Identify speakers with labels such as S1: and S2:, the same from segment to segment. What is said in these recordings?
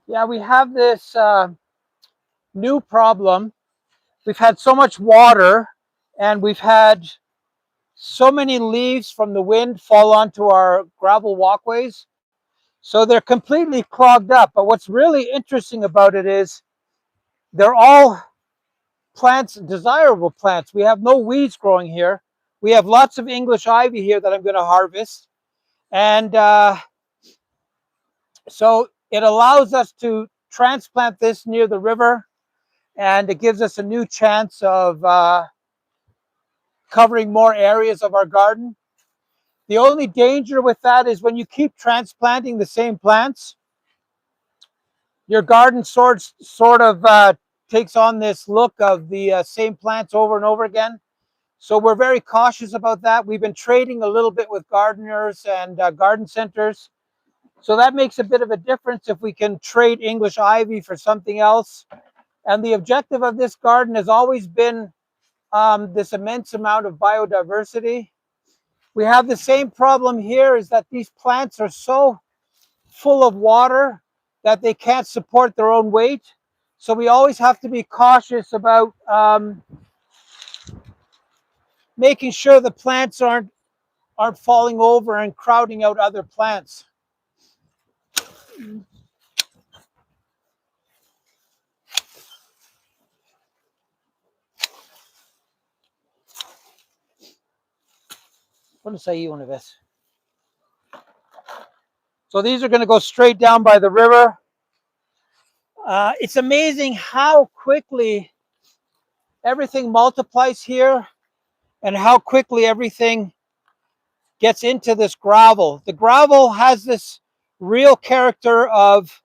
S1: Yeah, we have this new problem. We've had so much water and we've had so many leaves from the wind fall onto our gravel walkways. So they're completely clogged up. But what's really interesting about it is they're all plants, desirable plants. We have no weeds growing here. We have lots of English ivy here that I'm going to harvest. And so it allows us to transplant this near the river, and it gives us a new chance of covering more areas of our garden. The only danger with that is when you keep transplanting the same plants, your garden sort of takes on this look of the same plants over and over again. So we're very cautious about that. We've been trading a little bit with gardeners and garden centers. So that makes a bit of a difference if we can trade English ivy for something else. And the objective of this garden has always been this immense amount of biodiversity. We have the same problem here, is that these plants are so full of water that they can't support their own weight. So we always have to be cautious about making sure the plants aren't falling over and crowding out other plants. What say you, one this? So these are going to go straight down by the river. It's amazing how quickly everything multiplies here and how quickly everything gets into this gravel. The gravel has this real character of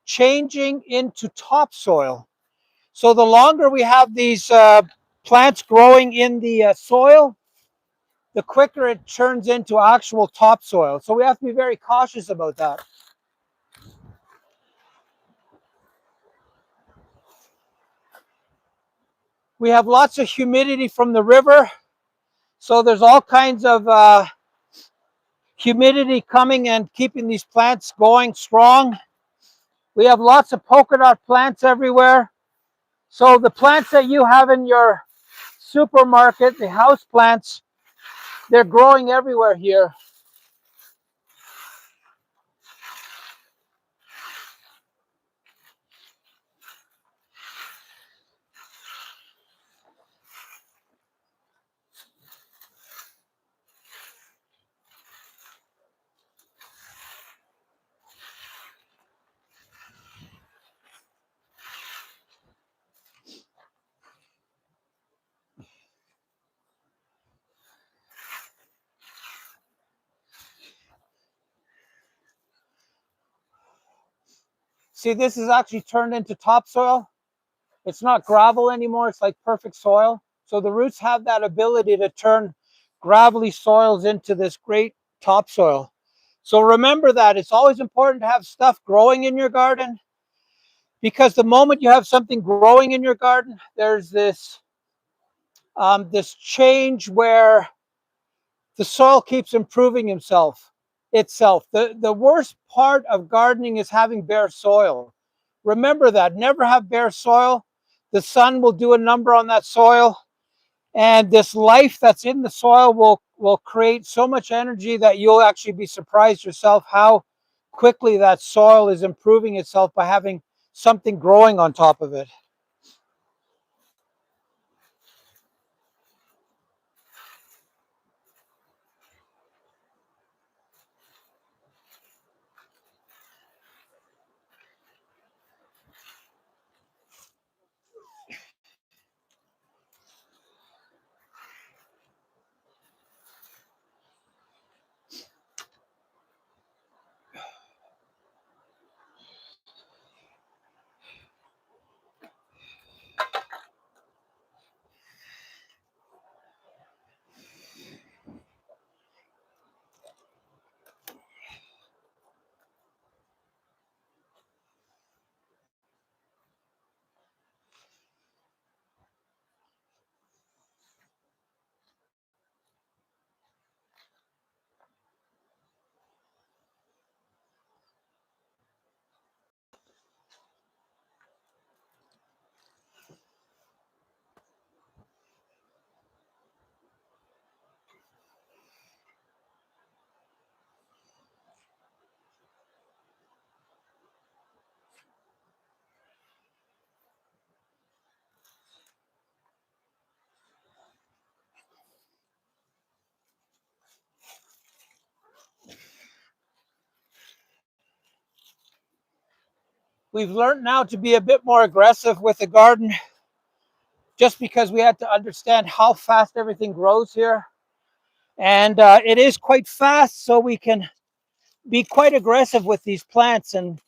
S1: changing into topsoil. So the longer we have these plants growing in the soil, the quicker it turns into actual topsoil. So we have to be very cautious about that. We have lots of humidity from the river. So there's all kinds of humidity coming and keeping these plants going strong. We have lots of polka dot plants everywhere. So the plants that you have in your supermarket, the house plants, they're growing everywhere here. See, this is actually turned into topsoil. It's not gravel anymore. It's like perfect soil. So the roots have that ability to turn gravelly soils into this great topsoil. So remember that it's always important to have stuff growing in your garden, because the moment you have something growing in your garden, there's this this change where the soil keeps improving itself. The worst part of gardening is having bare soil. Remember that. Never have bare soil. The sun will do a number on that soil, and this life that's in the soil will create so much energy that you'll actually be surprised yourself how quickly that soil is improving itself by having something growing on top of it. We've learned now to be a bit more aggressive with the garden just because we had to understand how fast everything grows here. And it is quite fast, so we can be quite aggressive with these plants and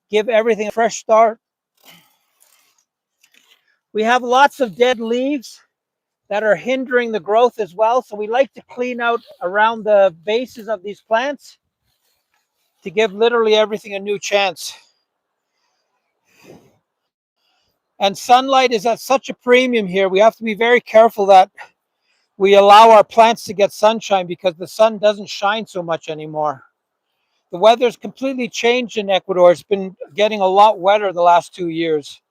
S1: give everything a fresh start. We have lots of dead leaves that are hindering the growth as well. So we like to clean out around the bases of these plants to give literally everything a new chance. And sunlight is at such a premium here. We have to be very careful that we allow our plants to get sunshine because the sun doesn't shine so much anymore. The weather's completely changed in Ecuador. It's been getting a lot wetter the last 2 years.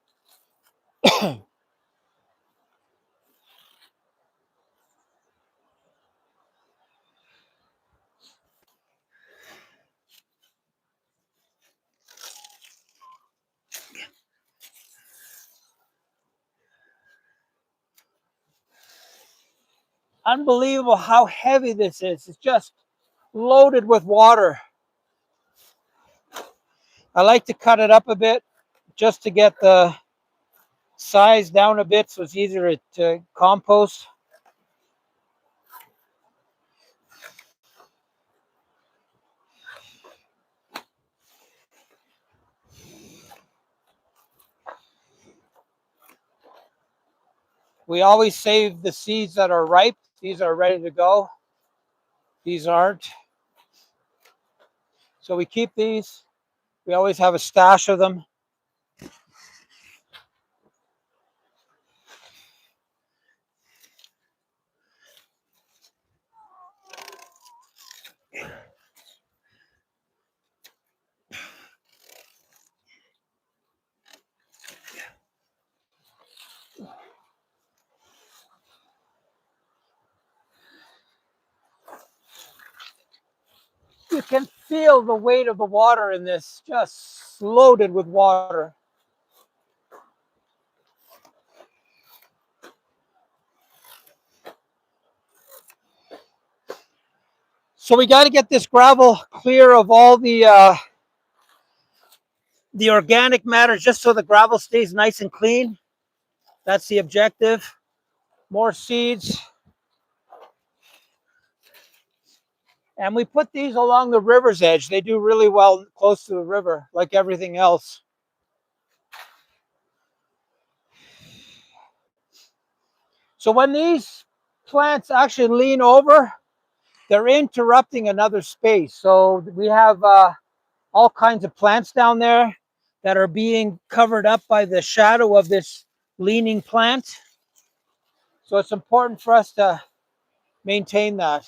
S1: Unbelievable how heavy this is. It's just loaded with water. I like to cut it up a bit just to get the size down a bit so it's easier to compost. We always save the seeds that are ripe. These are ready to go. These aren't. So we keep these. We always have a stash of them. You can feel the weight of the water in this, just loaded with water. So we got to get this gravel clear of all the organic matter just so the gravel stays nice and clean. That's the objective. More seeds. And we put these along the river's edge. They do really well close to the river, like everything else. So when these plants actually lean over, they're interrupting another space. So we have all kinds of plants down there that are being covered up by the shadow of this leaning plant. So it's important for us to maintain that.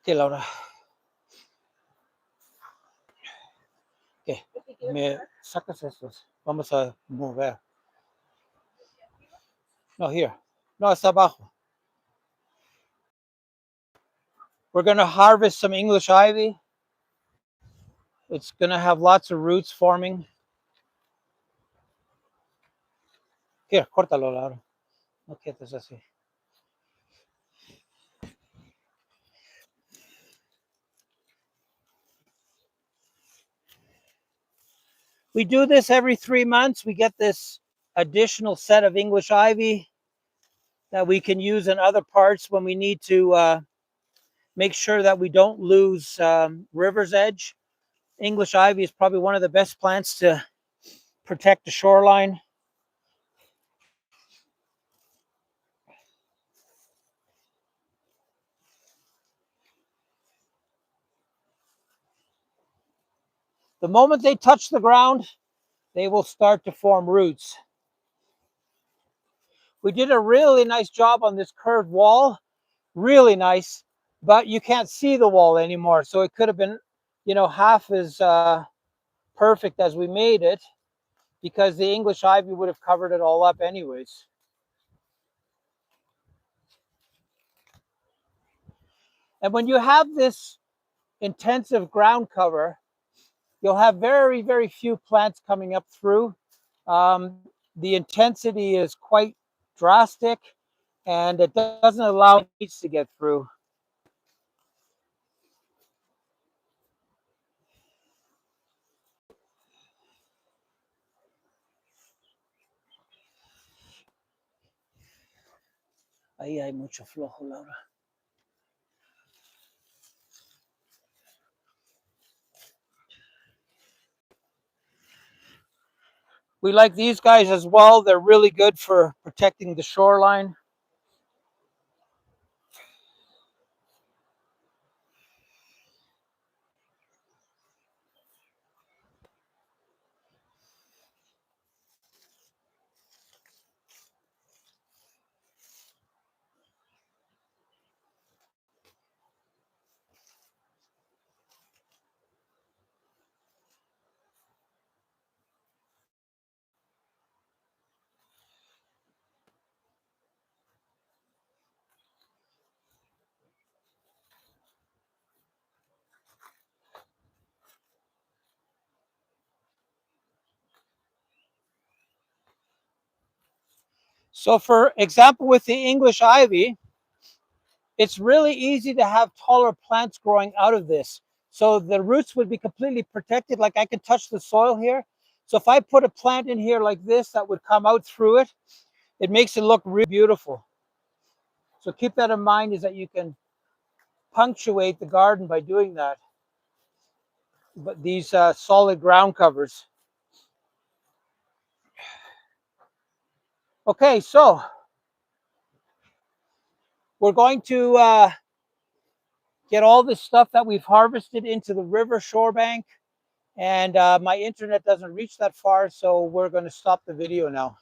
S1: Okay, Laura. Okay, me sacas estos. Vamos a mover. No, here. No, está abajo. We're going to harvest some English ivy. It's going to have lots of roots forming. Here, córtalo, Laura. No quietes así. We do this every 3 months. We get this additional set of English ivy that we can use in other parts when we need to make sure that we don't lose river's edge. English ivy is probably one of the best plants to protect the shoreline. The moment they touch the ground, they will start to form roots. We did a really nice job on this curved wall, really nice, but you can't see the wall anymore. So it could have been, half as perfect as we made it because the English ivy would have covered it all up anyways. And when you have this intensive ground cover, you'll have very, very few plants coming up through. Um, the intensity is quite drastic, and it doesn't allow weeds to get through. Ahí hay mucho flojo, Laura. We like these guys as well. They're really good for protecting the shoreline. So for example, with the English ivy, it's really easy to have taller plants growing out of this. So the roots would be completely protected. Like I can touch the soil here. So if I put a plant in here like this, that would come out through it. It makes it look really beautiful. So keep that in mind, is that you can punctuate the garden by doing that. But these solid ground covers. Okay, so we're going to get all this stuff that we've harvested into the river shore bank. And my internet doesn't reach that far, so we're going to stop the video now.